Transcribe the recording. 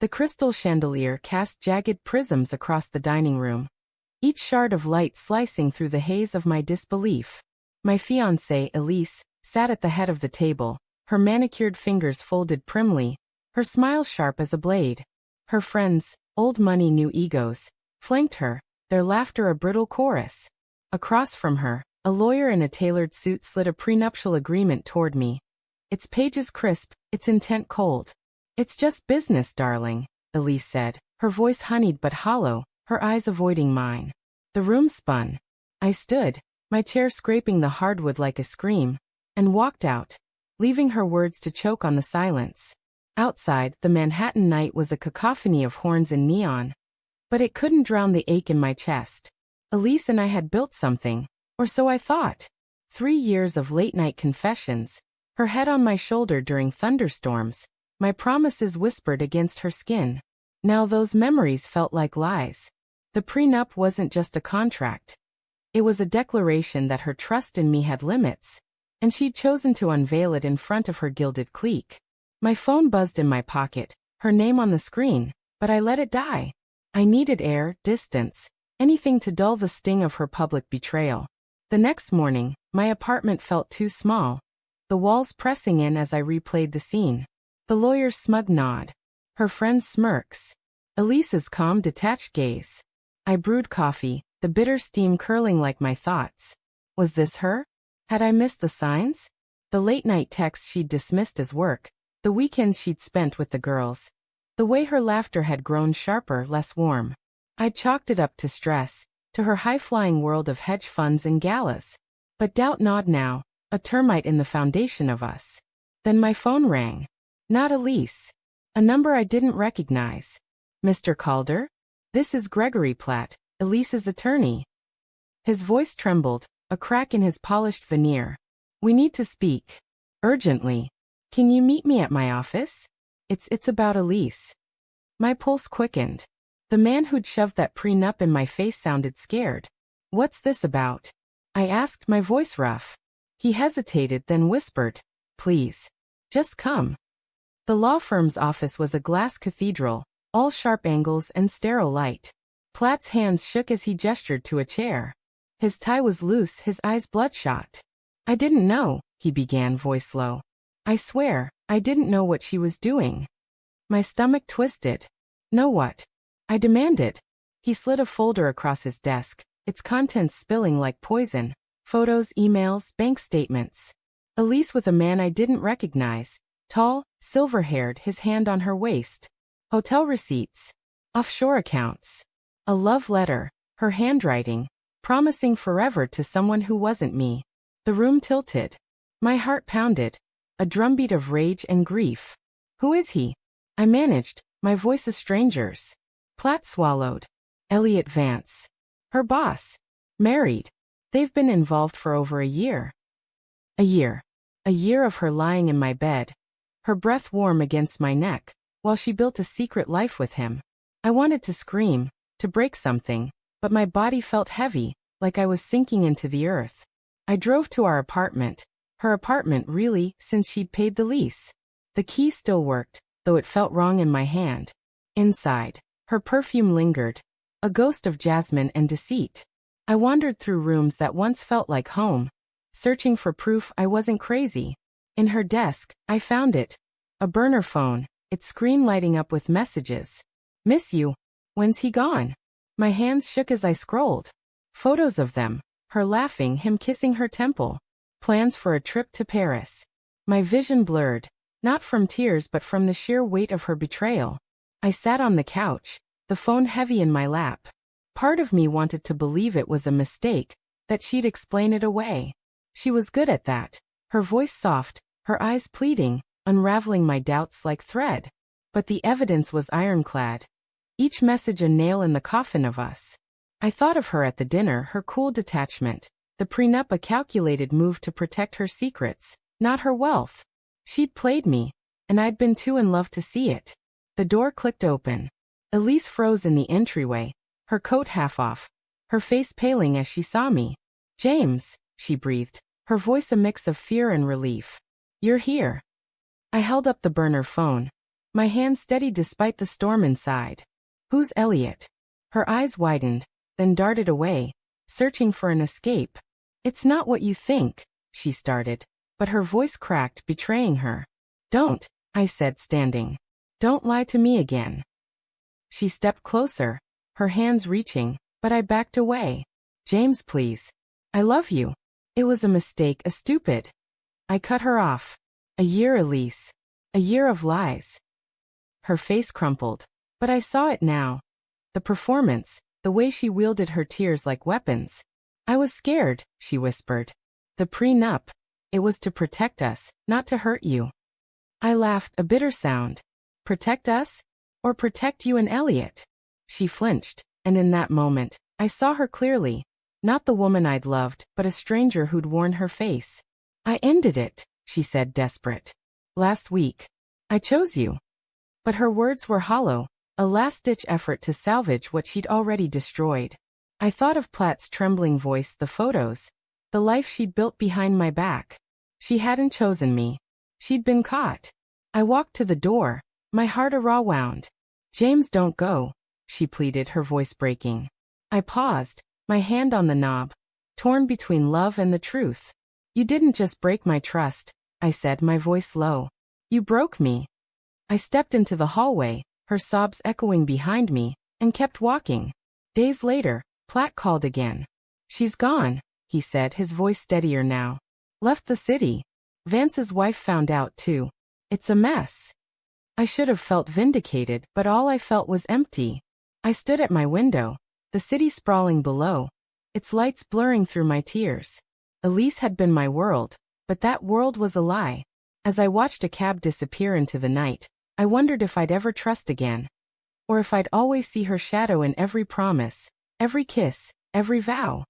The crystal chandelier cast jagged prisms across the dining room, each shard of light slicing through the haze of my disbelief. My fiancée, Elise, sat at the head of the table, her manicured fingers folded primly, her smile sharp as a blade. Her friends, old money new egos, flanked her, their laughter a brittle chorus. Across from her, a lawyer in a tailored suit slid a prenuptial agreement toward me. Its pages crisp, its intent cold. "It's just business, darling," Elise said, her voice honeyed but hollow, her eyes avoiding mine. The room spun. I stood, my chair scraping the hardwood like a scream, and walked out, leaving her words to choke on the silence. Outside, the Manhattan night was a cacophony of horns and neon. But it couldn't drown the ache in my chest. Elise and I had built something, or so I thought. 3 years of late-night confessions, her head on my shoulder during thunderstorms, my promises whispered against her skin. Now those memories felt like lies. The prenup wasn't just a contract. It was a declaration that her trust in me had limits, and she'd chosen to unveil it in front of her gilded clique. My phone buzzed in my pocket, her name on the screen, but I let it die. I needed air, distance, anything to dull the sting of her public betrayal. The next morning, my apartment felt too small, the walls pressing in as I replayed the scene. The lawyer's smug nod, her friend's smirks, Elise's calm, detached gaze. I brewed coffee, the bitter steam curling like my thoughts. Was this her? Had I missed the signs? The late-night texts she'd dismissed as work, the weekends she'd spent with the girls. The way her laughter had grown sharper, less warm. I'd chalked it up to stress, to her high-flying world of hedge funds and galas. But doubt gnawed now, a termite in the foundation of us. Then my phone rang. Not Elise. A number I didn't recognize. "Mr. Calder? This is Gregory Platt, Elise's attorney." His voice trembled, a crack in his polished veneer. "We need to speak. Urgently. Can you meet me at my office? It's about Elise." My pulse quickened. The man who'd shoved that prenup in my face sounded scared. "What's this about?" I asked, my voice rough. He hesitated, then whispered, "Please. Just come." The law firm's office was a glass cathedral, all sharp angles and sterile light. Platt's hands shook as he gestured to a chair. His tie was loose, his eyes bloodshot. "I didn't know," he began, voice low. "I swear, I didn't know what she was doing." My stomach twisted. "Know what?" I demanded. He slid a folder across his desk, its contents spilling like poison. Photos, emails, bank statements. Elise with a man I didn't recognize. Tall, silver-haired, his hand on her waist. Hotel receipts. Offshore accounts. A love letter, her handwriting, promising forever to someone who wasn't me. The room tilted. My heart pounded. A drumbeat of rage and grief. "Who is he?" I managed, my voice a stranger's. Platt swallowed. "Elliot Vance. Her boss. Married. They've been involved for over a year." A year. A year of her lying in my bed, her breath warm against my neck, while she built a secret life with him. I wanted to scream, to break something, but my body felt heavy, like I was sinking into the earth. I drove to our apartment, her apartment really, since she'd paid the lease. The key still worked, though it felt wrong in my hand. Inside, her perfume lingered, a ghost of jasmine and deceit. I wandered through rooms that once felt like home, searching for proof I wasn't crazy. In her desk, I found it. A burner phone, its screen lighting up with messages. "Miss you. When's he gone?" My hands shook as I scrolled. Photos of them, her laughing, him kissing her temple. Plans for a trip to Paris. My vision blurred, not from tears but from the sheer weight of her betrayal. I sat on the couch, the phone heavy in my lap. Part of me wanted to believe it was a mistake, that she'd explain it away. She was good at that, her voice soft, her eyes pleading, unraveling my doubts like thread. But the evidence was ironclad. Each message a nail in the coffin of us. I thought of her at the dinner, her cool detachment, the prenup a calculated move to protect her secrets, not her wealth. She'd played me, and I'd been too in love to see it. The door clicked open. Elise froze in the entryway, her coat half off, her face paling as she saw me. "James," she breathed, her voice a mix of fear and relief. "You're here." I held up the burner phone. My hand steady despite the storm inside. Who's Elliot? Her eyes widened, then darted away, searching for an escape. It's not what you think, she started, but her voice cracked, betraying her. Don't, I said, standing. Don't lie to me again. She stepped closer, her hands reaching, but I backed away. James, please. I love you. It was a mistake, a stupid. I cut her off. A year, Elise. A year of lies. Her face crumpled, but I saw it now. The performance, the way she wielded her tears like weapons. I was scared, she whispered. The prenup. It was to protect us, not to hurt you. I laughed, a bitter sound. Protect us? Or protect you and Elliot? She flinched, and in that moment, I saw her clearly. Not the woman I'd loved, but a stranger who'd worn her face. I ended it, she said, desperate. Last week. I chose you. But her words were hollow, a last-ditch effort to salvage what she'd already destroyed. I thought of Platt's trembling voice, the photos, the life she'd built behind my back. She hadn't chosen me. She'd been caught. I walked to the door, my heart a raw wound. James, don't go, she pleaded, her voice breaking. I paused, my hand on the knob, torn between love and the truth. You didn't just break my trust, I said, my voice low. You broke me. I stepped into the hallway, her sobs echoing behind me, and kept walking. Days later, Platt called again. She's gone, he said, his voice steadier now. Left the city. Vance's wife found out too. It's a mess. I should have felt vindicated, but all I felt was empty. I stood at my window, the city sprawling below, its lights blurring through my tears. Elise had been my world, but that world was a lie. As I watched a cab disappear into the night, I wondered if I'd ever trust again. Or if I'd always see her shadow in every promise, every kiss, every vow.